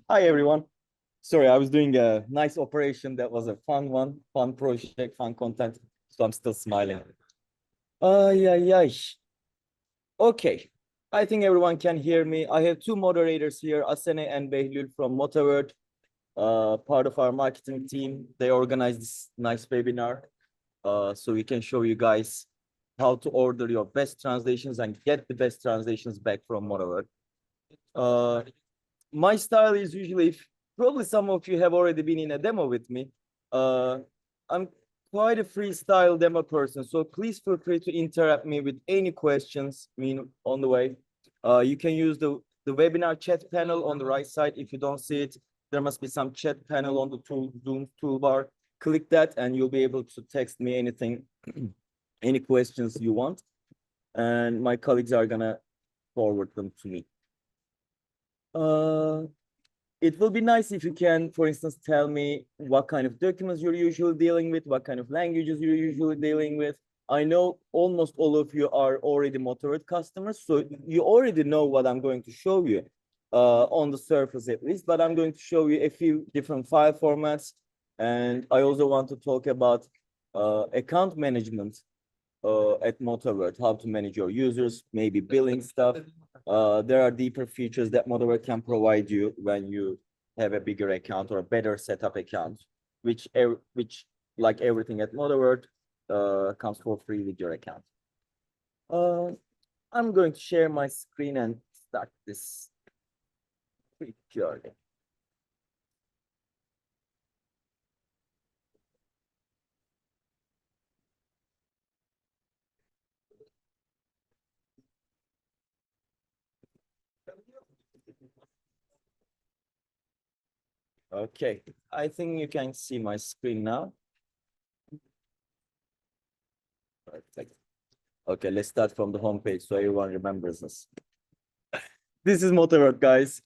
Hi, everyone. Sorry, I was doing a nice operation. That was a fun one, fun project, fun content. So I'm still smiling. Yeah. Okay. I think everyone can hear me. I have two moderators here, Asene and Behlül from MotaWord, part of our marketing team. They organized this nice webinar. So we can show you guys how to order your best translations and get the best translations back from MotaWord. My style is usually, probably some of you have already been in a demo with me. I'm quite a freestyle demo person, so please feel free to interrupt me with any questions on the way. You can use the webinar chat panel on the right side. If you don't see it, there must be some chat panel on the Zoom toolbar. Click that and you'll be able to text me anything, any questions you want. And my colleagues are gonna forward them to me. It will be nice if you can, for instance, tell me what kind of documents you're usually dealing with, what kind of languages you're usually dealing with. I know almost all of you are already MotaWord customers, so you already know what I'm going to show you on the surface at least, but I'm going to show you a few different file formats. And I also want to talk about account management at MotaWord, how to manage your users, maybe billing stuff. There are deeper features that MotaWord can provide you when you have a bigger account or a better setup account, which like everything at MotaWord, comes for free with your account. I'm going to share my screen and start this quick journey. Okay, I think you can see my screen now. Perfect. Okay, let's start from the homepage so everyone remembers this. This is MotaWord, guys.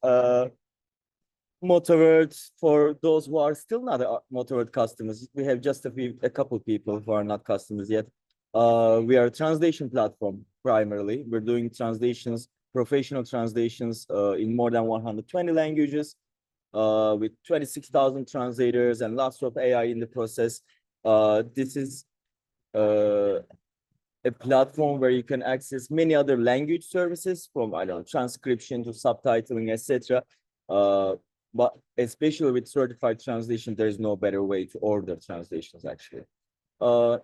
MotaWord, for those who are still not MotaWord customers, we have just a couple people who are not customers yet. We are a translation platform primarily. We're doing translations, professional translations in more than 120 languages with 26,000 translators and lots of AI in the process. This is a platform where you can access many other language services from, I don't know, transcription to subtitling, etc. But especially with certified translation, there is no better way to order translations, actually. A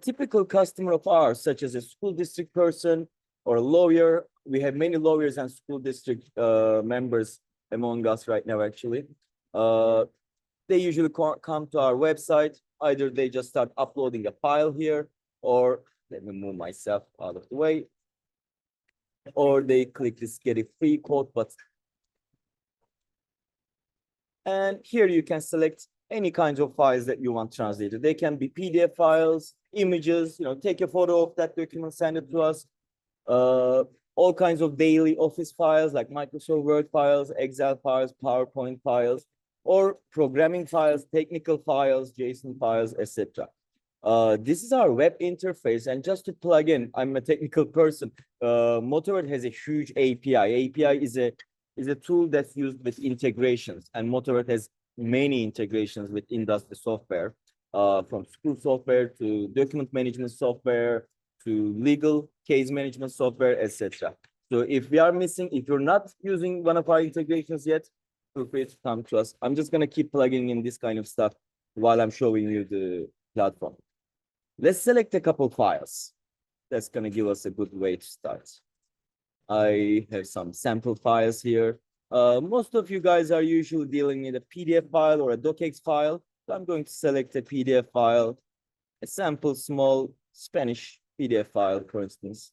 typical customer of ours, such as a school district person or a lawyer, we have many lawyers and school district members among us right now, actually. They usually come to our website. Either they just start uploading a file here, or let me move myself out of the way, or they click this get a free quote button. And here you can select any kinds of files that you want translated. They can be PDF files, images, take a photo of that document, send it to us. All kinds of daily office files like Microsoft Word files, Excel files, PowerPoint files, or programming files, technical files, JSON files, etc. This is our web interface, and just to plug in, I'm a technical person. MotaWord has a huge API. API is a tool that's used with integrations, and MotaWord has many integrations with industry software, from school software to document management software to legal case management software, etc. So if you're not using one of our integrations yet, feel free to come to us. I'm just gonna keep plugging in this kind of stuff while I'm showing you the platform. Let's select a couple files. That's gonna give us a good way to start. I have some sample files here. Most of you guys are usually dealing with a PDF file or a docx file. So I'm going to select a PDF file, a sample small Spanish PDF file, for instance.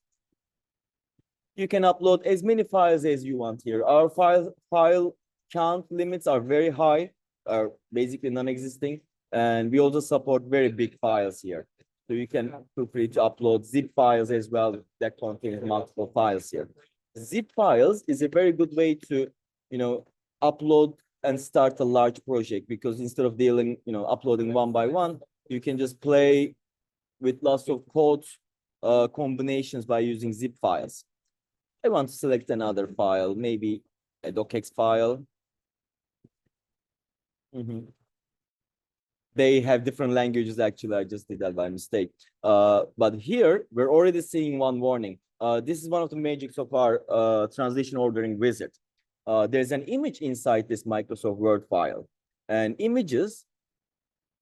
You can upload as many files as you want here. Our file count limits are very high, are basically non-existing. And we also support very big files here. So you can feel free to upload zip files as well that contain multiple files here. Zip files is a very good way to, upload and start a large project, because instead of uploading one by one, you can just play with lots of code combinations by using zip files. I want to select another file, maybe a docx file. Mhm. They have different languages. Actually, I just did that by mistake. But here we're already seeing one warning. This is one of the magics of our translation ordering wizard. There's an image inside this Microsoft Word file, and images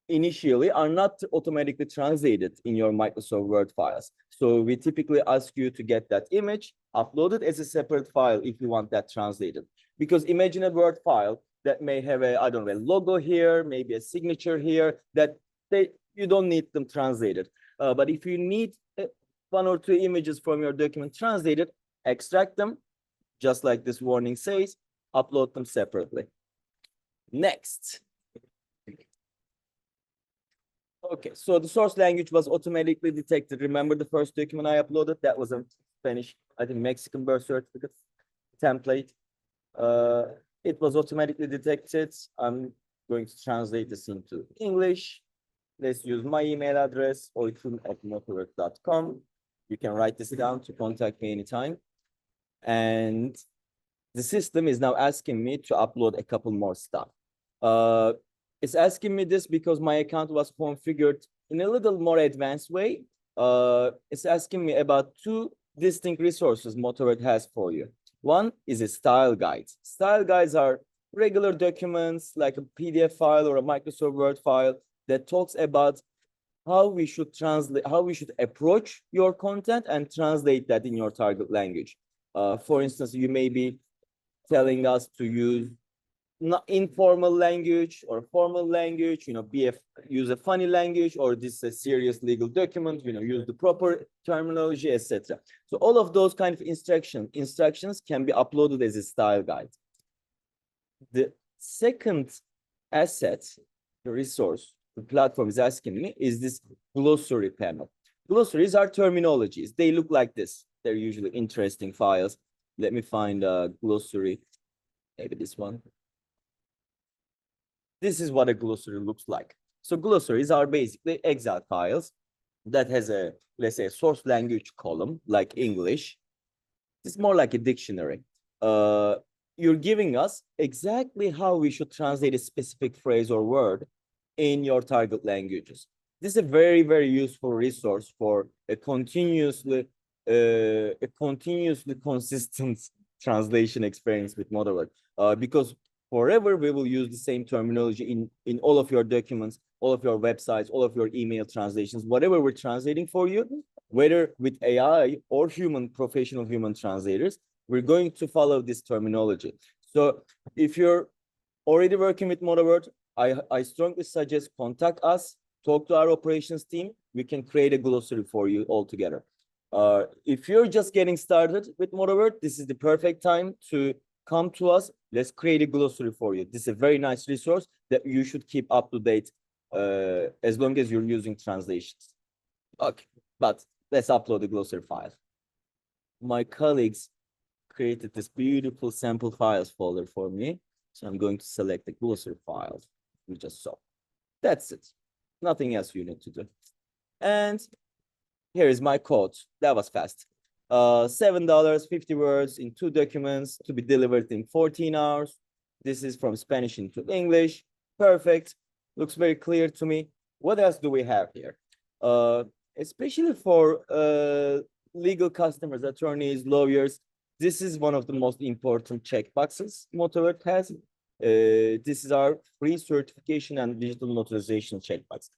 initially are not automatically translated in your Microsoft Word files. So we typically ask you to get that image, upload it as a separate file if you want that translated. Because imagine a Word file that may have a, I don't know, a logo here, maybe a signature here, that you don't need them translated. But if you need one or two images from your document translated, extract them, just like this warning says, upload them separately. Next. Okay, so the source language was automatically detected. Remember the first document I uploaded? That was a Spanish, I think Mexican birth certificate template. It was automatically detected. I'm going to translate this into English. Let's use my email address, oytun@motaword.com. You can write this down to contact me anytime. And the system is now asking me to upload a couple more stuff. It's asking me this because my account was configured in a little more advanced way. It's asking me about two distinct resources MotaWord has for you. One is a style guide. Style guides are regular documents like a PDF file or a Microsoft Word file that talks about how we should translate, how we should approach your content and translate that in your target language. For instance, you may be telling us to use not informal language or formal language, use a funny language, or this is a serious legal document, use the proper terminology, etc. So all of those kind of instructions can be uploaded as a style guide. The second asset, the resource, the platform is asking me is this glossary panel. Glossaries are terminologies. They look like this. They're usually interesting files. Let me find a glossary, maybe this one. This is what a glossary looks like. So glossaries are basically Excel files that has a, let's say, a source language column like English. It's more like a dictionary. You're giving us exactly how we should translate a specific phrase or word in your target languages. This is a very, very useful resource for a continuously consistent translation experience with MotaWord. Because forever we will use the same terminology in all of your documents, all of your websites, all of your email translations, whatever we're translating for you, whether with AI or professional human translators, we're going to follow this terminology. So if you're already working with MotaWord, I strongly suggest contact us, talk to our operations team. We can create a glossary for you altogether. If you're just getting started with MotaWord, this is the perfect time to come to us. Let's create a glossary for you. This is a very nice resource that you should keep up to date as long as you're using translations. Okay, but let's upload the glossary file. My colleagues created this beautiful sample files folder for me. So I'm going to select the glossary files we just saw. That's it. Nothing else you need to do. And here is my code. That was fast. $7, 50 words in 2 documents to be delivered in 14 hours. This is from Spanish into English. Perfect. Looks very clear to me. What else do we have here? Especially for legal customers, attorneys, lawyers, this is one of the most important checkboxes MotaWord has. This is our free certification and digital notarization checkbox.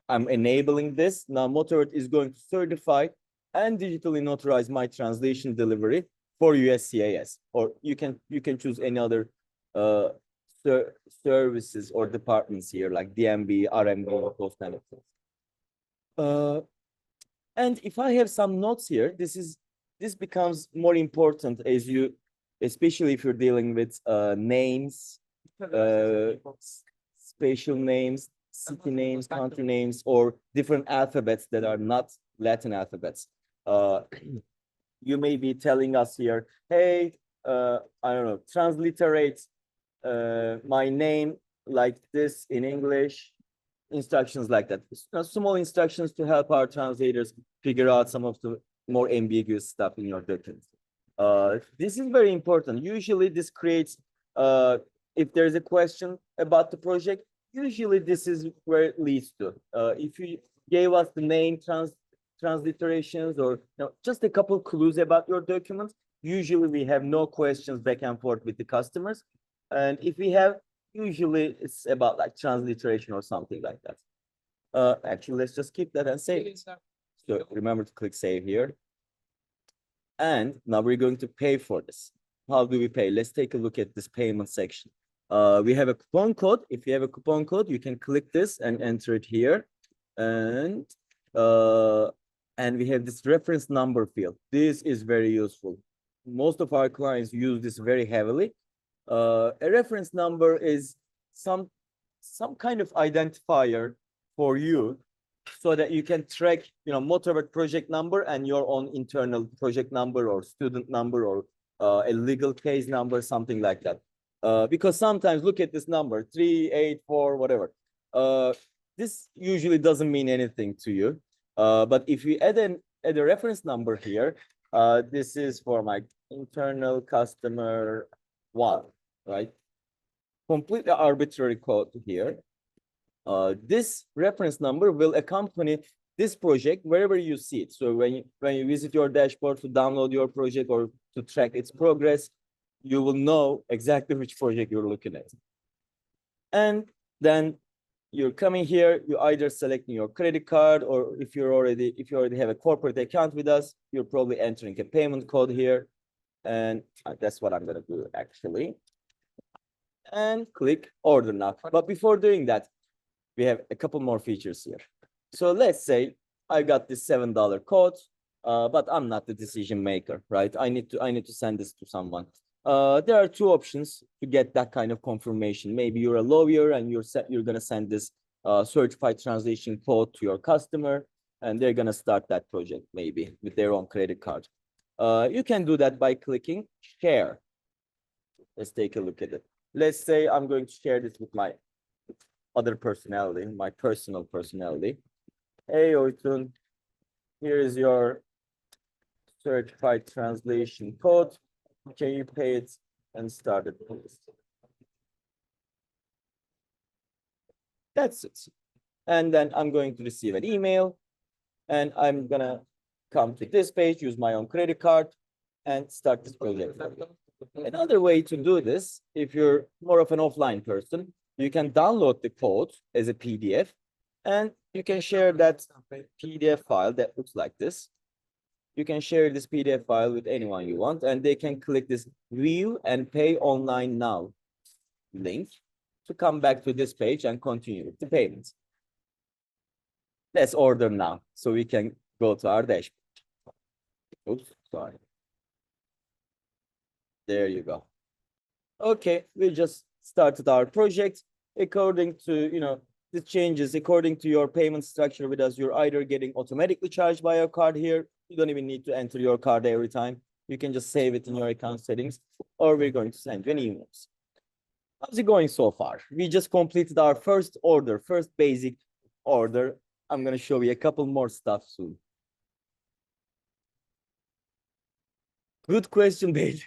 I'm enabling this. Now MotaWord is going to certify and digitally notarize my translation delivery for USCIS, or you can choose any other services or departments here like DMB, RMB, those kind of things. And if I have some notes here, this becomes more important as you, especially if you're dealing with names, spatial names, city names, country names, or different alphabets that are not Latin alphabets. You may be telling us here, hey, I don't know, transliterate my name like this in English, instructions like that. Small instructions to help our translators figure out some of the more ambiguous stuff in your document. This is very important. Usually this creates if there's a question about the project, usually this is where it leads to. If you gave us the name, transliterations, or just a couple clues about your documents, usually we have no questions back and forth with the customers. And if we have, usually it's about like transliteration or something like that. Actually, let's just keep that and save it. So remember to click save here. And now we're going to pay for this. How do we pay? Let's take a look at this payment section. We have a coupon code. If you have a coupon code, you can click this and enter it here. And we have this reference number field. This is very useful. Most of our clients use this very heavily. A reference number is some kind of identifier for you so that you can track, MotaWord project number and your own internal project number or student number or a legal case number, something like that. Because sometimes look at this number, 384, whatever. This usually doesn't mean anything to you. But if you add a reference number here, this is for my internal customer 1, right? Completely arbitrary code here. This reference number will accompany this project wherever you see it. So when you visit your dashboard to download your project or to track its progress, you will know exactly which project you're looking at. And then you're coming here, you either selecting your credit card, or if you already have a corporate account with us, you're probably entering a payment code here. And that's what I'm gonna do actually. And click order now. But before doing that, we have a couple more features here. So let's say I got this $7 code, but I'm not the decision maker, right? I need to send this to someone. There are 2 options to get that kind of confirmation. Maybe you're a lawyer and you're gonna send this certified translation code to your customer, and they're gonna start that project maybe with their own credit card. You can do that by clicking share. Let's take a look at it. Let's say I'm going to share this with my other personality, my personal personality. Hey, Oytun, here is your certified translation code. Can you pay it and start it, please? That's it. And then I'm going to receive an email, and I'm gonna come to this page, use my own credit card, and start this project. Another way to do this, if you're more of an offline person, you can download the code as a PDF, and you can share that PDF file that looks like this. You can share this PDF file with anyone you want, and they can click this view and pay online now link to come back to this page and continue with the payments. Let's order now so we can go to our dashboard. Oops, sorry. There you go. Okay, we just started our project. According to, the changes, according to your payment structure with us, you're either getting automatically charged by your card here. You don't even need to enter your card every time. You can just save it in your account settings, or we're going to send you an email. How's it going so far? We just completed our first order, first basic order. I'm going to show you a couple more stuff soon. Good question, Bailey.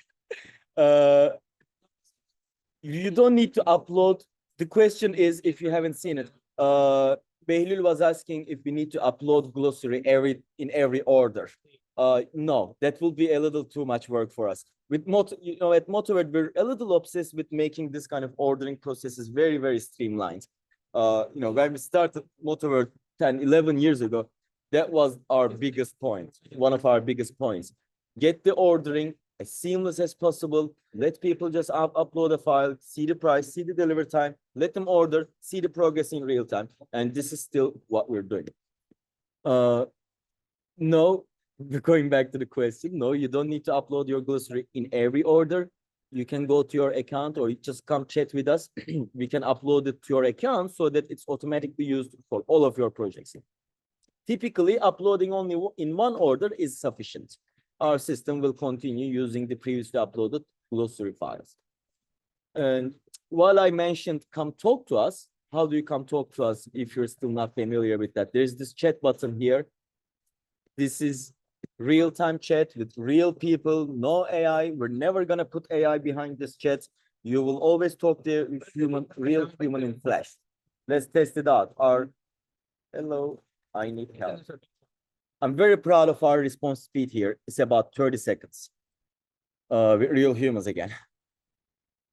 You don't need to upload. The question is, if you haven't seen it, Behlül was asking if we need to upload glossary in every order. No, that will be a little too much work for us. With at MotaWord, we're a little obsessed with making this kind of ordering processes very, very streamlined. When we started MotaWord 10, 11 years ago, that was our biggest point, one of our biggest points. Get the ordering as seamless as possible. Let people just upload a file, see the price, see the delivery time, let them order, see the progress in real time. And this is still what we're doing. No, going back to the question, no, you don't need to upload your glossary in every order. You can go to your account or just come chat with us. We can upload it to your account so that it's automatically used for all of your projects. Typically, uploading only in one order is sufficient. Our system will continue using the previously uploaded glossary files. And while I mentioned come talk to us, how do you come talk to us if you're still not familiar with that? There's this chat button here. This is real-time chat with real people, no AI. We're never gonna put AI behind this chat. You will always talk to a human, real human in flesh. Let's test it out. Hello, I need help. I'm very proud of our response speed here. It's about 30 seconds. With real humans again.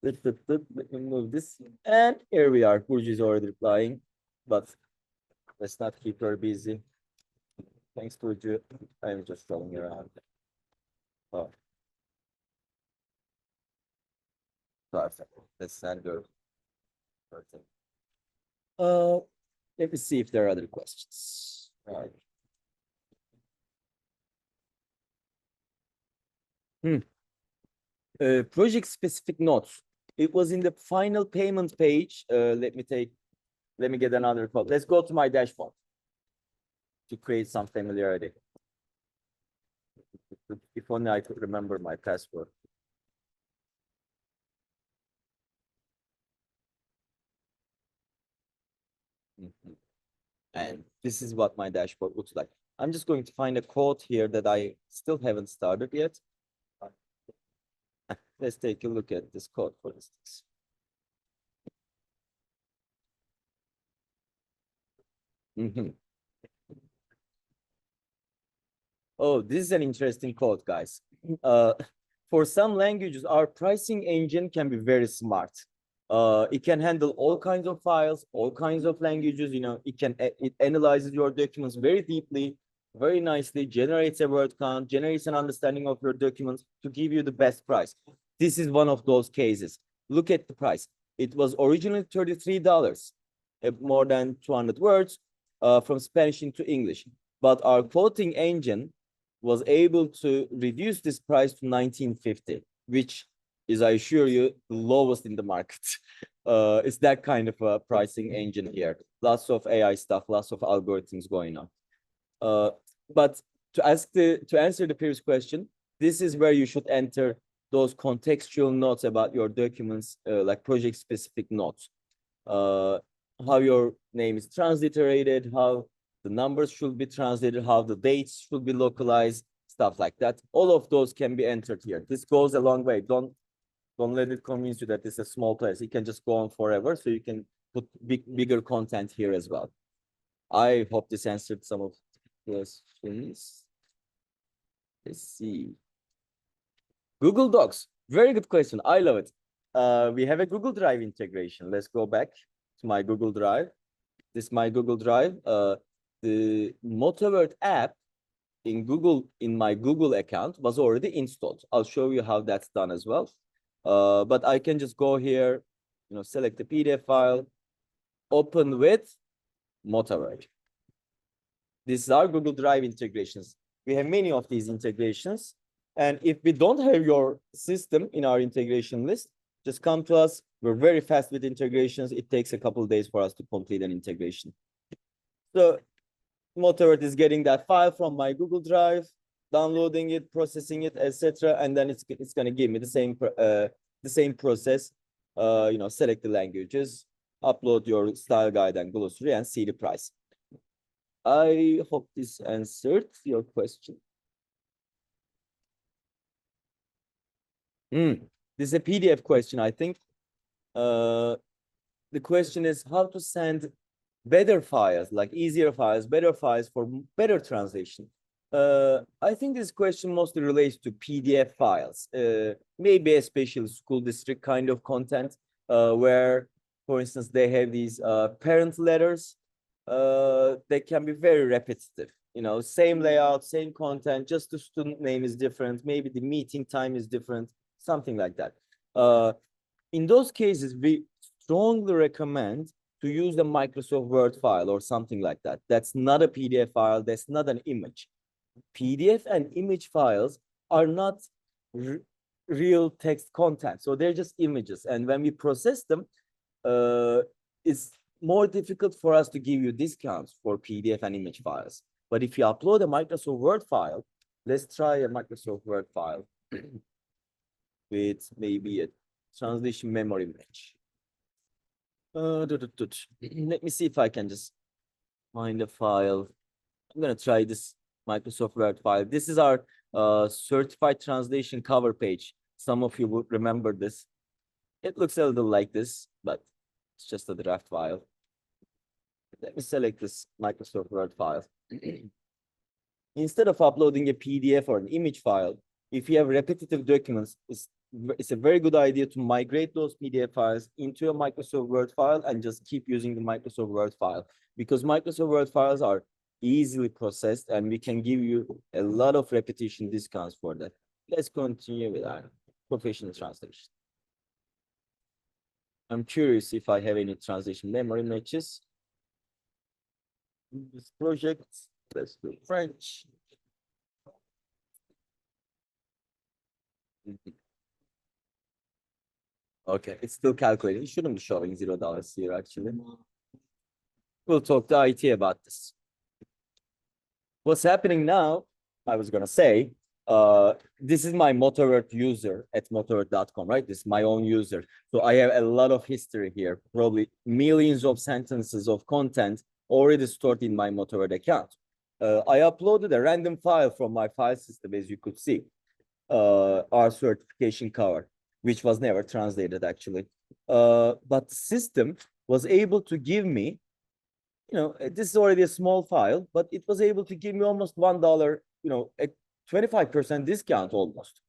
Let me move this. And here we are. Burcu is already replying, but let's not keep her busy. Thanks, Burcu. I'm just strolling around. Oh. Perfect. Let's send her. Let me see if there are other questions. Right. Project specific notes. It was in the final payment page. Let me get another code. Let's go to my dashboard to create some familiarity. If only I could remember my password. And this is what my dashboard looks like. I'm just going to find a code here that I still haven't started yet. Let's take a look at this code, for instance. Oh, this is an interesting code, guys. For some languages, our pricing engine can be very smart. It can handle all kinds of files, all kinds of languages. It analyzes your documents very deeply, very nicely, generates a word count, generates an understanding of your documents to give you the best price. This is one of those cases. Look at the price. It was originally $33, more than 200 words, from Spanish into English. But our quoting engine was able to reduce this price to $19.50, which is, I assure you, the lowest in the market. It's that kind of a pricing engine here. Lots of AI stuff, lots of algorithms going on. But to answer the previous question, this is where you should enter those contextual notes about your documents, like project-specific notes. How your name is transliterated, how the numbers should be translated, how the dates should be localized, stuff like that. All of those can be entered here. This goes a long way. Don't let it convince you that this is a small place. It can just go on forever, so you can put bigger content here as well. I hope this answered some of the questions. Let's see. Google Docs, very good question. I love it. We have a Google Drive integration. Let's go back to my Google Drive. This is my Google Drive. The MotaWord app in my Google account was already installed. I'll show you how that's done as well. But I can just go here, select the PDF file, open with MotaWord. This is our Google Drive integrations. We have many of these integrations. And if we don't have your system in our integration list, just come to us. We're very fast with integrations. It takes a couple of days for us to complete an integration. So MotaWord is getting that file from my Google Drive, downloading it, processing it, etc. And then it's going to give me the same process. Select the languages, upload your style guide and glossary, and see the price. I hope this answered your question. This is a PDF question, I think. The question is how to send better files, like easier files, better files for better translation. I think this question mostly relates to PDF files, maybe a special school district kind of content, where, for instance, they have these parent letters. They can be very repetitive. Same layout, same content, just the student name is different. Maybe the meeting time is different, something like that. In those cases, we strongly recommend to use the Microsoft Word file or something like that. That's not a PDF file. That's not an image. PDF and image files are not real text content. So they're just images. And when we process them, it's more difficult for us to give you discounts for PDF and image files. But if you upload a Microsoft Word file, let's try a Microsoft Word file with maybe a translation memory match. Let me see if I can just find a file. I'm going to try this Microsoft Word file. This is our certified translation cover page. Some of you would remember this. It looks a little like this, but it's just a draft file. Let me select this Microsoft Word file. Instead of uploading a PDF or an image file, if you have repetitive documents, it's a very good idea to migrate those PDF files into a Microsoft Word file and just keep using the Microsoft Word file, because Microsoft Word files are easily processed and we can give you a lot of repetition discounts for that. Let's continue with our professional translation. I'm curious if I have any translation memory matches. This project, let's do French. Okay, it's still calculating. It shouldn't be showing $0 here, actually. We'll talk to IT about this. What's happening now, I was going to say, this is my MotaWord user at MotaWord.com, right? This is my own user. So I have a lot of history here, probably millions of sentences of content already stored in my MotaWord account. I uploaded a random file from my file system, as you could see, our certification cover, which was never translated actually. But the system was able to give me, this is already a small file, but it was able to give me almost $1, a 25% discount almost.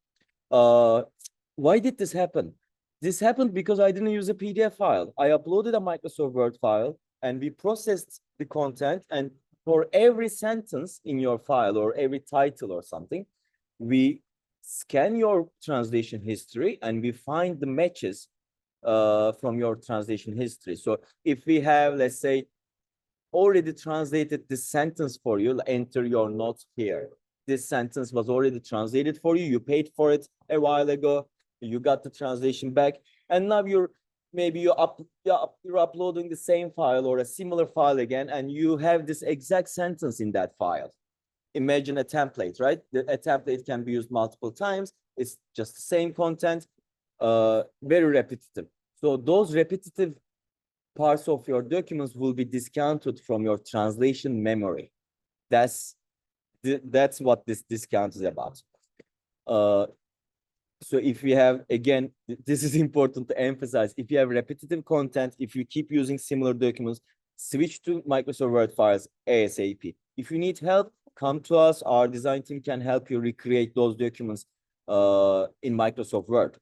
Why did this happen? This happened because I didn't use a PDF file. I uploaded a Microsoft Word file and we processed the content, and for every sentence in your file or every title or something, we scan your translation history and we find the matches from your translation history. So if we have, let's say, already translated this sentence for you, enter your notes here. This sentence was already translated for you. You paid for it a while ago. You got the translation back, and now you're uploading the same file or a similar file again, and you have this exact sentence in that file. Imagine a template, right? A template can be used multiple times. It's just the same content, very repetitive. So those repetitive parts of your documents will be discounted from your translation memory. That's what this discount is about. So if we have, again, this is important to emphasize, if you have repetitive content, if you keep using similar documents, switch to Microsoft Word files ASAP. If you need help, come to us. Our design team can help you recreate those documents in Microsoft Word.